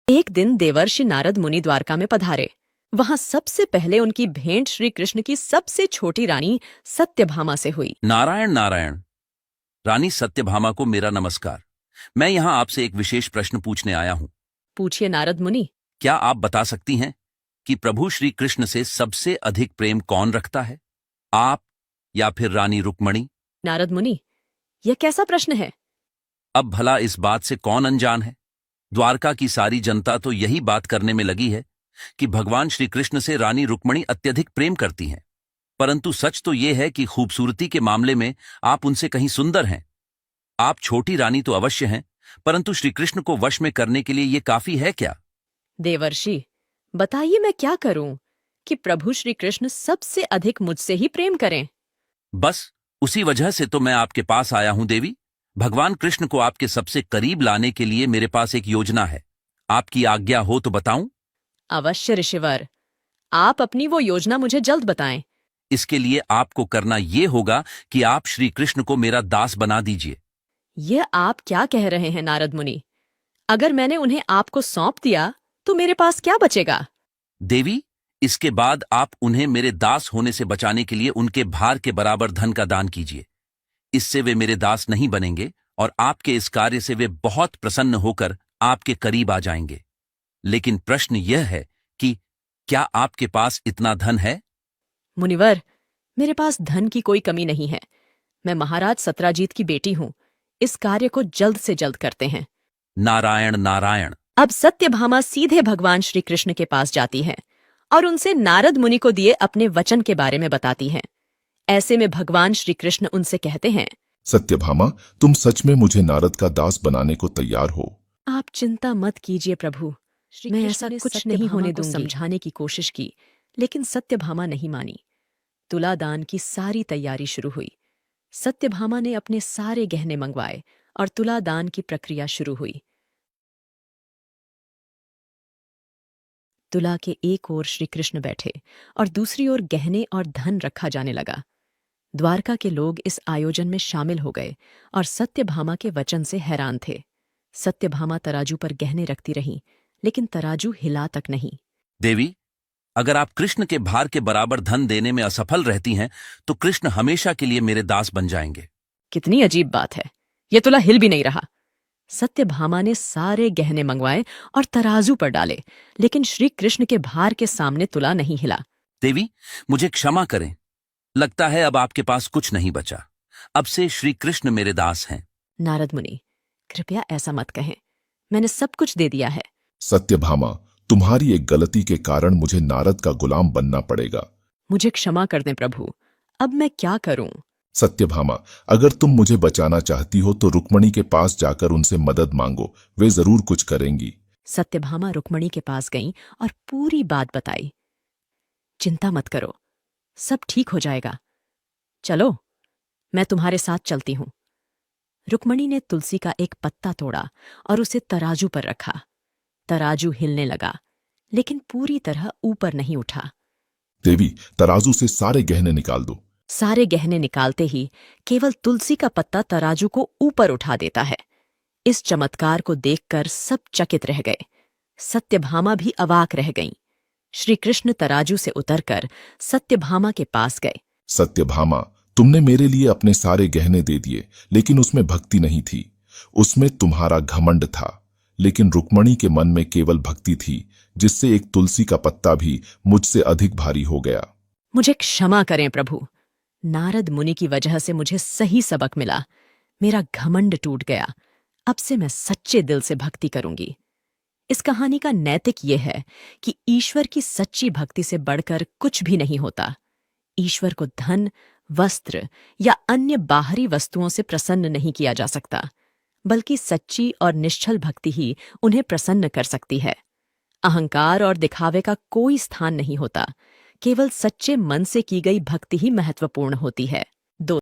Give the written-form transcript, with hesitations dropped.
एक दिन देवर्षि नारद मुनि द्वारका में पधारे। वहां सबसे पहले उनकी भेंट श्री कृष्ण की सबसे छोटी रानी सत्यभामा से हुई। नारायण नारायण। रानी सत्यभामा को मेरा नमस्कार। मैं यहाँ आपसे एक विशेष प्रश्न पूछने आया हूँ। पूछिए नारद मुनि। क्या आप बता सकती हैं कि प्रभु श्री कृष्ण से सबसे अधिक प्रेम कौन रखता है, आप या फिर रानी रुक्मणी? नारद मुनि, यह कैसा प्रश्न है? अब भला इस बात से कौन अनजान है? द्वारका की सारी जनता तो यही बात करने में लगी है कि भगवान श्री कृष्ण से रानी रुक्मणी अत्यधिक प्रेम करती हैं। परंतु सच तो ये है कि खूबसूरती के मामले में आप उनसे कहीं सुंदर हैं। आप छोटी रानी तो अवश्य हैं, परंतु श्री कृष्ण को वश में करने के लिए ये काफी है क्या? देवर्षि, बताइए मैं क्या करूं कि प्रभु श्री कृष्ण सबसे अधिक मुझसे ही प्रेम करें? बस उसी वजह से तो मैं आपके पास आया हूं देवी। भगवान कृष्ण को आपके सबसे करीब लाने के लिए मेरे पास एक योजना है। आपकी आज्ञा हो तो बताऊं? अवश्य ऋषिवर, आप अपनी वो योजना मुझे जल्द बताएं। इसके लिए आपको करना ये होगा कि आप श्री कृष्ण को मेरा दास बना दीजिए। यह आप क्या कह रहे हैं नारद मुनि? अगर मैंने उन्हें आपको सौंप दिया तो मेरे पास क्या बचेगा? देवी, इसके बाद आप उन्हें मेरे दास होने से बचाने के लिए उनके भार के बराबर धन का दान कीजिए। इससे वे मेरे दास नहीं बनेंगे और आपके इस कार्य से वे बहुत प्रसन्न होकर आपके करीब आ जाएंगे। लेकिन प्रश्न यह है कि क्या आपके पास इतना धन है? मुनिवर, मेरे पास धन की कोई कमी नहीं है। मैं महाराज सत्राजीत की बेटी हूं। इस कार्य को जल्द से जल्द करते हैं। नारायण नारायण। अब सत्यभामा सीधे भगवान श्री कृष्ण के पास जाती है और उनसे नारद मुनि को दिए अपने वचन के बारे में बताती हैं। ऐसे में भगवान श्री कृष्ण उनसे कहते हैं, सत्यभामा, तुम सच में मुझे नारद का दास बनाने को तैयार हो? आप चिंता मत कीजिए प्रभु। मैं ऐसा कुछ नहीं होने दूंगी। समझाने की कोशिश की, लेकिन सत्यभामा नहीं मानी। तुलादान की सारी तैयारी शुरू हुई। सत्यभामा ने अपने सारे गहने मंगवाए और तुलादान की प्रक्रिया शुरू हुई। तुला के एक ओर श्री कृष्ण बैठे और दूसरी ओर गहने और धन रखा जाने लगा। द्वारका के लोग इस आयोजन में शामिल हो गए और सत्यभामा के वचन से हैरान थे। सत्यभामा तराजू पर गहने रखती रहीं, लेकिन तराजू हिला तक नहीं। देवी, अगर आप कृष्ण के भार के बराबर धन देने में असफल रहती हैं तो कृष्ण हमेशा के लिए मेरे दास बन जाएंगे। कितनी अजीब बात है, ये तुला हिल भी नहीं रहा। सत्यभामा ने सारे गहने मंगवाए और तराजू पर डाले, लेकिन श्री कृष्ण के भार के सामने तुला नहीं हिला। देवी, मुझे क्षमा करें। लगता है अब आपके पास कुछ नहीं बचा। अब से श्री कृष्ण मेरे दास हैं। नारद मुनि, कृपया ऐसा मत कहें। मैंने सब कुछ दे दिया है। सत्यभामा, तुम्हारी एक गलती के कारण मुझे नारद का गुलाम बनना पड़ेगा। मुझे क्षमा कर दें प्रभु। अब मैं क्या करूं? सत्यभामा, अगर तुम मुझे बचाना चाहती हो तो रुक्मणी के पास जाकर उनसे मदद मांगो, वे जरूर कुछ करेंगी। सत्यभामा रुक्मणी के पास गईं और पूरी बात बताई। चिंता मत करो, सब ठीक हो जाएगा। चलो, मैं तुम्हारे साथ चलती हूं। रुक्मणी ने तुलसी का एक पत्ता तोड़ा और उसे तराजू पर रखा। तराजू हिलने लगा, लेकिन पूरी तरह ऊपर नहीं उठा। देवी, तराजू से सारे गहने निकाल दो। सारे गहने निकालते ही केवल तुलसी का पत्ता तराजू को ऊपर उठा देता है। इस चमत्कार को देखकर सब चकित रह गए। सत्यभामा भी अवाक रह गईं। श्री कृष्ण तराजू से उतरकर सत्यभामा के पास गए। सत्यभामा, तुमने मेरे लिए अपने सारे गहने दे दिए, लेकिन उसमें भक्ति नहीं थी। उसमें तुम्हारा घमंड था। लेकिन रुक्मणी के मन में केवल भक्ति थी, जिससे एक तुलसी का पत्ता भी मुझसे अधिक भारी हो गया। मुझे क्षमा करें प्रभु। नारद मुनि की वजह से मुझे सही सबक मिला। मेरा घमंड टूट गया। अब से मैं सच्चे दिल से भक्ति करूंगी। इस कहानी का नैतिक यह है कि ईश्वर की सच्ची भक्ति से बढ़कर कुछ भी नहीं होता। ईश्वर को धन, वस्त्र या अन्य बाहरी वस्तुओं से प्रसन्न नहीं किया जा सकता, बल्कि सच्ची और निश्चल भक्ति ही उन्हें प्रसन्न कर सकती है। अहंकार और दिखावे का कोई स्थान नहीं होता। केवल सच्चे मन से की गई भक्ति ही महत्वपूर्ण होती है।